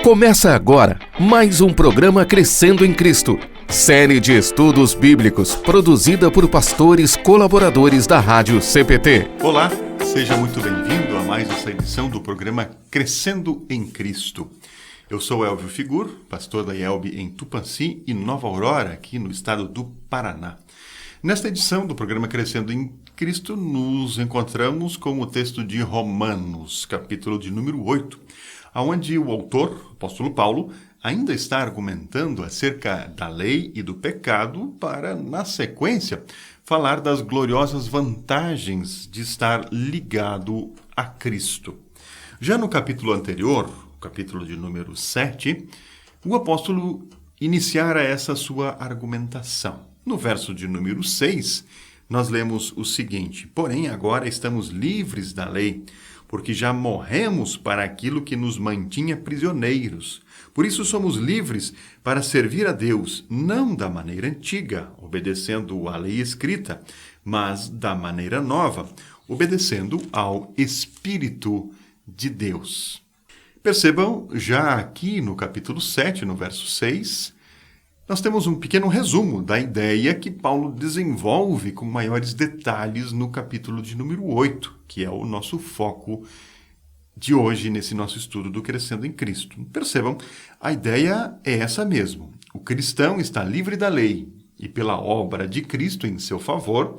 Começa agora mais um programa Crescendo em Cristo, série de estudos bíblicos produzida por pastores colaboradores da Rádio CPT. Olá, seja muito bem-vindo a mais essa edição do programa Crescendo em Cristo. Eu sou Elvio Figur, pastor da IELB em Tupãssi e Nova Aurora, aqui no estado do Paraná. Nesta edição do programa Crescendo em Cristo, nos encontramos com o texto de Romanos, capítulo de número 8, onde o autor, o apóstolo Paulo, ainda está argumentando acerca da lei e do pecado para, na sequência, falar das gloriosas vantagens de estar ligado a Cristo. Já no capítulo anterior, o capítulo de número 7, o apóstolo iniciara essa sua argumentação. No verso de número 6, nós lemos o seguinte: porém, agora estamos livres da lei, porque já morremos para aquilo que nos mantinha prisioneiros. Por isso somos livres para servir a Deus, não da maneira antiga, obedecendo à lei escrita, mas da maneira nova, obedecendo ao Espírito de Deus. Percebam, já aqui no capítulo 7, no verso 6, nós temos um pequeno resumo da ideia que Paulo desenvolve com maiores detalhes no capítulo de número 8, que é o nosso foco de hoje nesse nosso estudo do Crescendo em Cristo. Percebam, a ideia é essa mesmo. O cristão está livre da lei e, pela obra de Cristo em seu favor,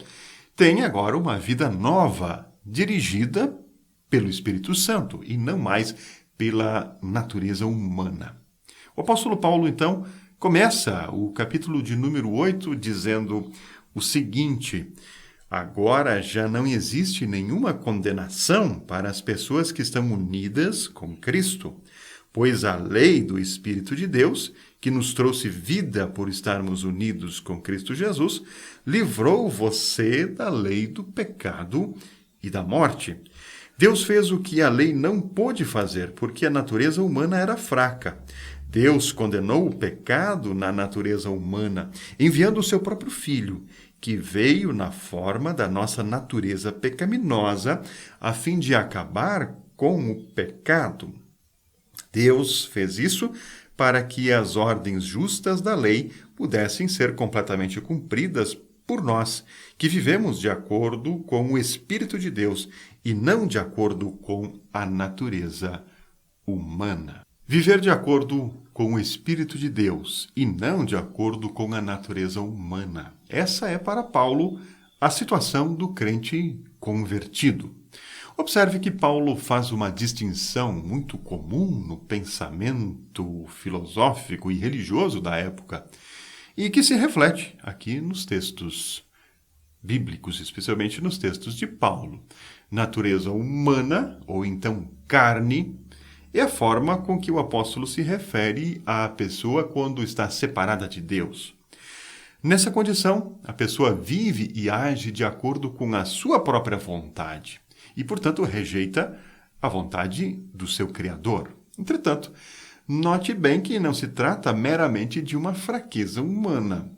tem agora uma vida nova, dirigida pelo Espírito Santo e não mais pela natureza humana. O apóstolo Paulo, então, começa o capítulo de número 8 dizendo o seguinte: agora já não existe nenhuma condenação para as pessoas que estão unidas com Cristo, pois a lei do Espírito de Deus, que nos trouxe vida por estarmos unidos com Cristo Jesus, livrou você da lei do pecado e da morte. Deus fez o que a lei não pôde fazer, porque a natureza humana era fraca. Deus condenou o pecado na natureza humana, enviando o seu próprio Filho, que veio na forma da nossa natureza pecaminosa, a fim de acabar com o pecado. Deus fez isso para que as ordens justas da lei pudessem ser completamente cumpridas por nós, que vivemos de acordo com o Espírito de Deus e não de acordo com a natureza humana. Viver de acordo com o Espírito de Deus e não de acordo com a natureza humana. Essa é, para Paulo, a situação do crente convertido. Observe que Paulo faz uma distinção muito comum no pensamento filosófico e religioso da época e que se reflete aqui nos textos bíblicos, especialmente nos textos de Paulo. Natureza humana, ou então carne, é a forma com que o apóstolo se refere à pessoa quando está separada de Deus. Nessa condição, a pessoa vive e age de acordo com a sua própria vontade e, portanto, rejeita a vontade do seu Criador. Entretanto, note bem que não se trata meramente de uma fraqueza humana.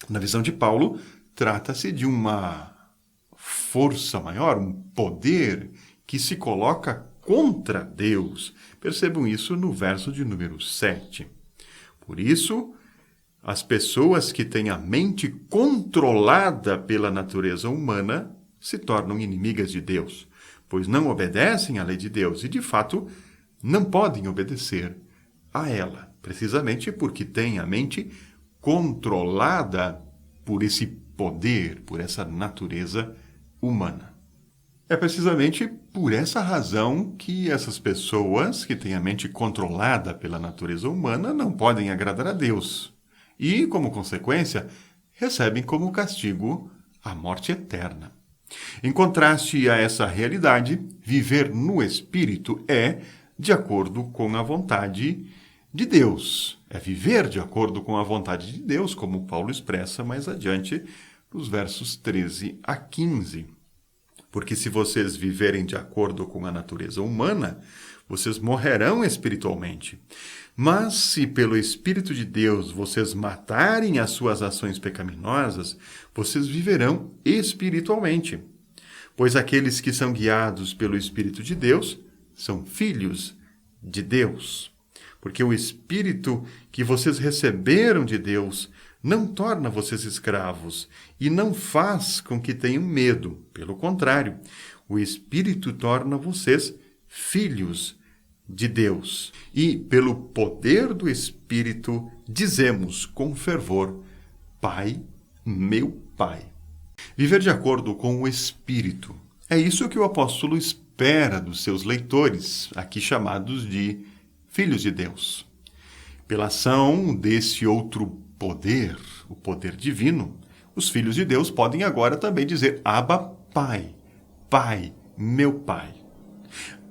Na visão de Paulo, trata-se de uma força maior, um poder que se coloca contra Deus. Percebam isso no verso de número 7. Por isso, as pessoas que têm a mente controlada pela natureza humana se tornam inimigas de Deus, pois não obedecem à lei de Deus e, de fato, não podem obedecer a ela, precisamente porque têm a mente controlada por esse poder, por essa natureza humana. É precisamente por essa razão que essas pessoas que têm a mente controlada pela natureza humana não podem agradar a Deus e, como consequência, recebem como castigo a morte eterna. Em contraste a essa realidade, viver no Espírito é de acordo com a vontade de Deus. É viver de acordo com a vontade de Deus, como Paulo expressa mais adiante nos versos 13 a 15. Porque se vocês viverem de acordo com a natureza humana, vocês morrerão espiritualmente. Mas se pelo Espírito de Deus vocês matarem as suas ações pecaminosas, vocês viverão espiritualmente. Pois aqueles que são guiados pelo Espírito de Deus são filhos de Deus. porque o Espírito que vocês receberam de Deus não torna vocês escravos e não faz com que tenham medo. Pelo contrário, o Espírito torna vocês filhos de Deus. E, pelo poder do Espírito, dizemos com fervor: Pai, meu Pai. Viver de acordo com o Espírito. É isso que o apóstolo espera dos seus leitores, aqui chamados de filhos de Deus. Pela ação desse outro poder, o poder divino, os filhos de Deus podem agora também dizer: Abba, Pai, Pai, meu Pai.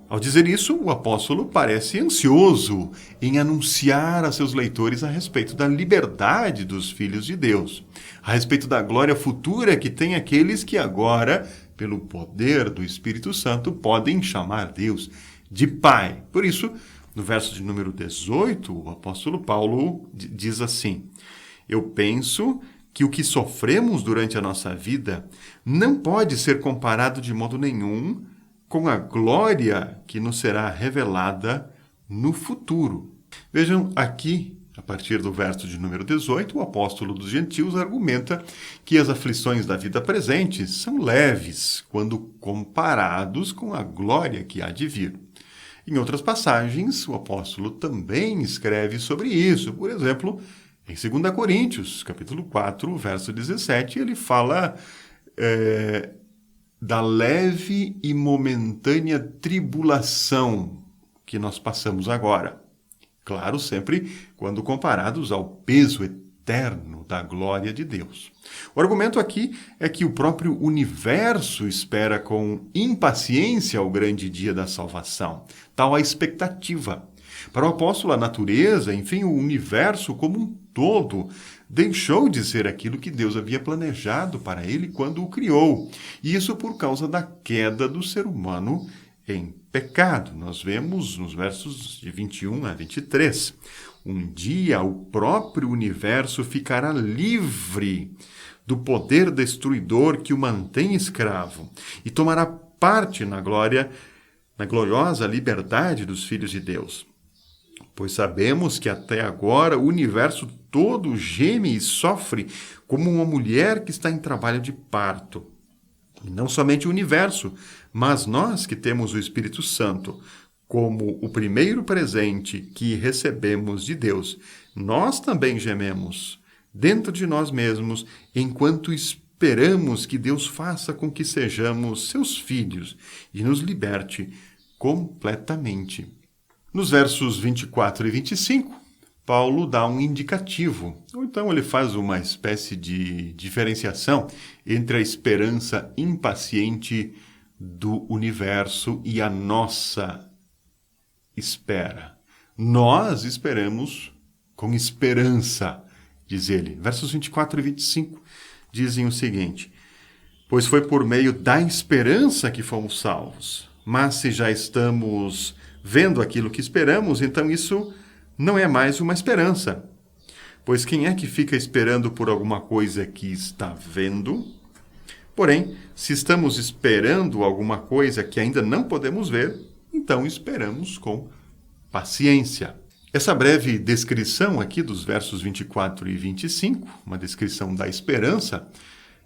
Ao dizer isso, o apóstolo parece ansioso em anunciar a seus leitores a respeito da liberdade dos filhos de Deus, a respeito da glória futura que tem aqueles que agora, pelo poder do Espírito Santo, podem chamar Deus de Pai. Por isso, no verso de número 18, o apóstolo Paulo diz assim: Eu penso que o que sofremos durante a nossa vida não pode ser comparado de modo nenhum com a glória que nos será revelada no futuro. Vejam aqui, a partir do verso de número 18, o apóstolo dos gentios argumenta que as aflições da vida presente são leves quando comparados com a glória que há de vir. Em outras passagens, o apóstolo também escreve sobre isso. Por exemplo, em 2 Coríntios, capítulo 4, verso 17, ele fala da leve e momentânea tribulação que nós passamos agora. Claro, sempre quando comparados ao peso eterno da glória de Deus. O argumento aqui é que o próprio universo espera com impaciência o grande dia da salvação, tal a expectativa. Para o apóstolo, a natureza, enfim, o universo como um todo, deixou de ser aquilo que Deus havia planejado para ele quando o criou. E isso por causa da queda do ser humano em pecado. Nós vemos nos versos de 21 a 23. Um dia o próprio universo ficará livre do poder destruidor que o mantém escravo e tomará parte na gloriosa liberdade dos filhos de Deus. Pois sabemos que até agora o universo todo geme e sofre como uma mulher que está em trabalho de parto. E não somente o universo, mas nós que temos o Espírito Santo como o primeiro presente que recebemos de Deus, nós também gememos dentro de nós mesmos enquanto esperamos que Deus faça com que sejamos seus filhos e nos liberte completamente. Nos versos 24 e 25, Paulo dá um indicativo, ou então ele faz uma espécie de diferenciação entre a esperança impaciente do universo e a nossa espera. Nós esperamos com esperança, diz ele. Versos 24 e 25 dizem o seguinte: Pois foi por meio da esperança que fomos salvos. Mas se já estamos vendo aquilo que esperamos, então isso não é mais uma esperança. Pois quem é que fica esperando por alguma coisa que está vendo? Porém, se estamos esperando alguma coisa que ainda não podemos ver, então esperamos com paciência. Essa breve descrição aqui dos versos 24 e 25, uma descrição da esperança,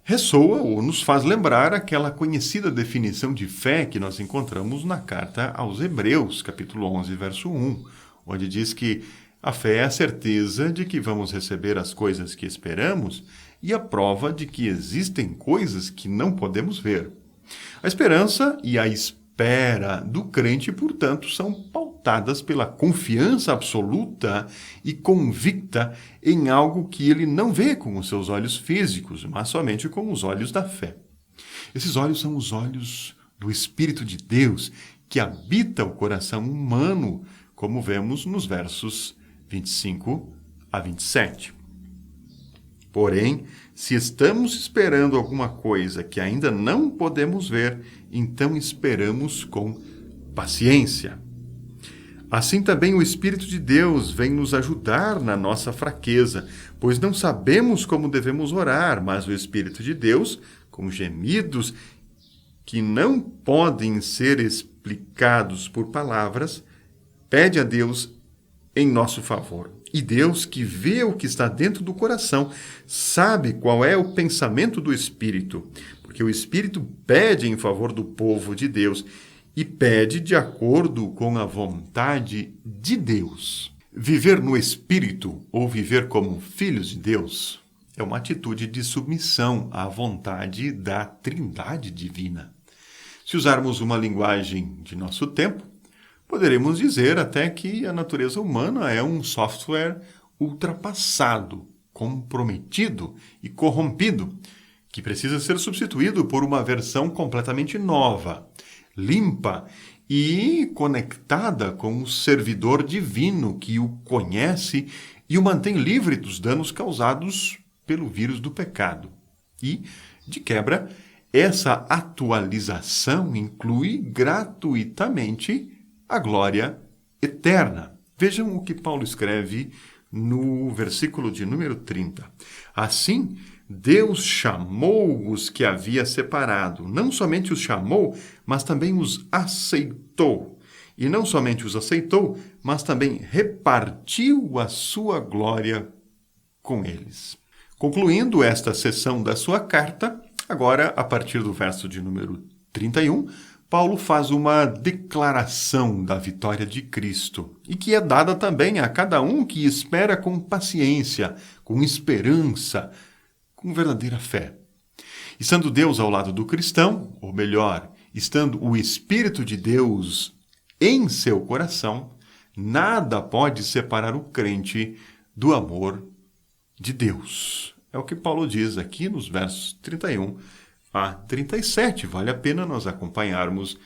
ressoa ou nos faz lembrar aquela conhecida definição de fé que nós encontramos na carta aos Hebreus, capítulo 11, verso 1, onde diz que a fé é a certeza de que vamos receber as coisas que esperamos e a prova de que existem coisas que não podemos ver. A esperança e a espera do crente, portanto, são pautadas pela confiança absoluta e convicta em algo que ele não vê com os seus olhos físicos, mas somente com os olhos da fé. Esses olhos são os olhos do Espírito de Deus que habita o coração humano, como vemos nos versos 25 a 27. Porém, se estamos esperando alguma coisa que ainda não podemos ver, então esperamos com paciência. Assim também o Espírito de Deus vem nos ajudar na nossa fraqueza, pois não sabemos como devemos orar, mas o Espírito de Deus, com gemidos que não podem ser explicados por palavras, pede a Deus em nosso favor. E Deus, que vê o que está dentro do coração, sabe qual é o pensamento do Espírito, porque o Espírito pede em favor do povo de Deus e pede de acordo com a vontade de Deus. Viver no Espírito, ou viver como filhos de Deus, é uma atitude de submissão à vontade da Trindade divina. Se usarmos uma linguagem de nosso tempo, poderemos dizer até que a natureza humana é um software ultrapassado, comprometido e corrompido, que precisa ser substituído por uma versão completamente nova, limpa e conectada com o servidor divino que o conhece e o mantém livre dos danos causados pelo vírus do pecado. E, de quebra, essa atualização inclui gratuitamente a glória eterna. Vejam o que Paulo escreve no versículo de número 30. Assim, Deus chamou os que havia separado. Não somente os chamou, mas também os aceitou. E não somente os aceitou, mas também repartiu a sua glória com eles. Concluindo esta sessão da sua carta, agora, a partir do verso de número 31, Paulo faz uma declaração da vitória de Cristo e que é dada também a cada um que espera com paciência, com esperança, com verdadeira fé. Estando Deus ao lado do cristão, ou melhor, estando o Espírito de Deus em seu coração, nada pode separar o crente do amor de Deus. É o que Paulo diz aqui nos versos 31 a 37. Vale a pena nós acompanharmos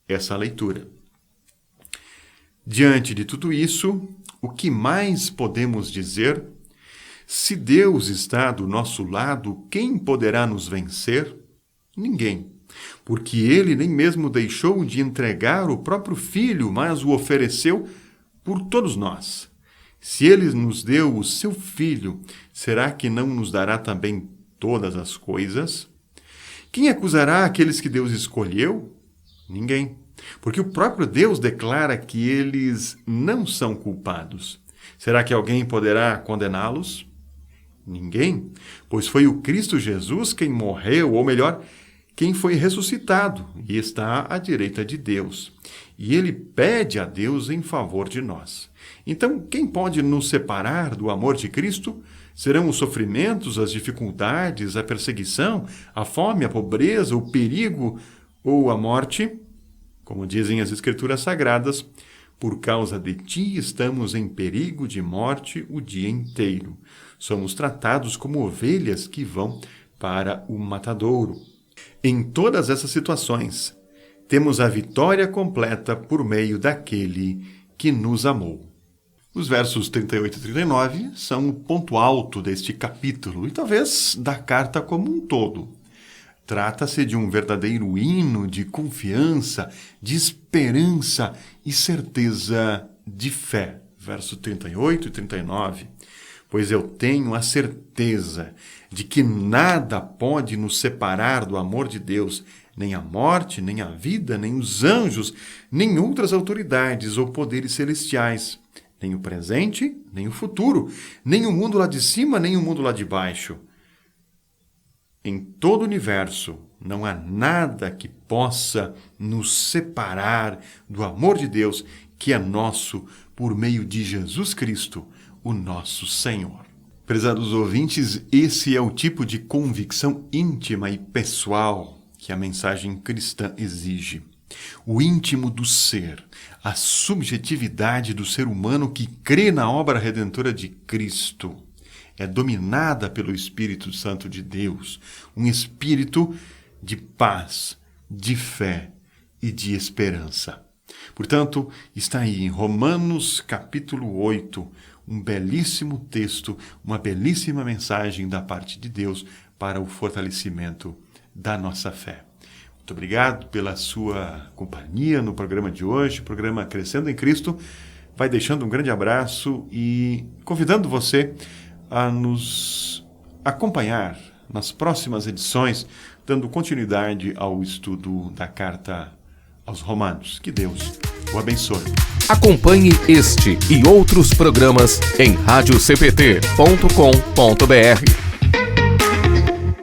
essa leitura. Diante de tudo isso, o que mais podemos dizer? Se Deus está do nosso lado, quem poderá nos vencer? Ninguém. Porque ele nem mesmo deixou de entregar o próprio Filho, mas o ofereceu por todos nós. Se ele nos deu o seu Filho, será que não nos dará também todas as coisas? Quem acusará aqueles que Deus escolheu? Ninguém. Porque o próprio Deus declara que eles não são culpados. Será que alguém poderá condená-los? Ninguém. Pois foi o Cristo Jesus quem morreu, ou melhor, quem foi ressuscitado e está à direita de Deus. E ele pede a Deus em favor de nós. Então, quem pode nos separar do amor de Cristo? Serão os sofrimentos, as dificuldades, a perseguição, a fome, a pobreza, o perigo ou a morte? Como dizem as Escrituras Sagradas, por causa de ti estamos em perigo de morte o dia inteiro. Somos tratados como ovelhas que vão para o matadouro. Em todas essas situações, temos a vitória completa por meio daquele que nos amou. Os versos 38 e 39 são o ponto alto deste capítulo e talvez da carta como um todo. Trata-se de um verdadeiro hino de confiança, de esperança e certeza de fé. Verso 38 e 39. Pois eu tenho a certeza de que nada pode nos separar do amor de Deus, nem a morte, nem a vida, nem os anjos, nem outras autoridades ou poderes celestiais, nem o presente, nem o futuro, nem o mundo lá de cima, nem o mundo lá de baixo. Em todo o universo não há nada que possa nos separar do amor de Deus, que é nosso por meio de Jesus Cristo, o nosso Senhor. Prezados ouvintes, esse é o tipo de convicção íntima e pessoal que a mensagem cristã exige. O íntimo do ser, a subjetividade do ser humano que crê na obra redentora de Cristo, é dominada pelo Espírito Santo de Deus, um espírito de paz, de fé e de esperança. Portanto, está aí em Romanos capítulo 8, um belíssimo texto, uma belíssima mensagem da parte de Deus para o fortalecimento da nossa fé. Muito obrigado pela sua companhia no programa de hoje, programa Crescendo em Cristo. Vai deixando um grande abraço e convidando você a nos acompanhar nas próximas edições, dando continuidade ao estudo da carta aos Romanos. Que Deus o abençoe. Acompanhe este e outros programas em radiocpt.com.br.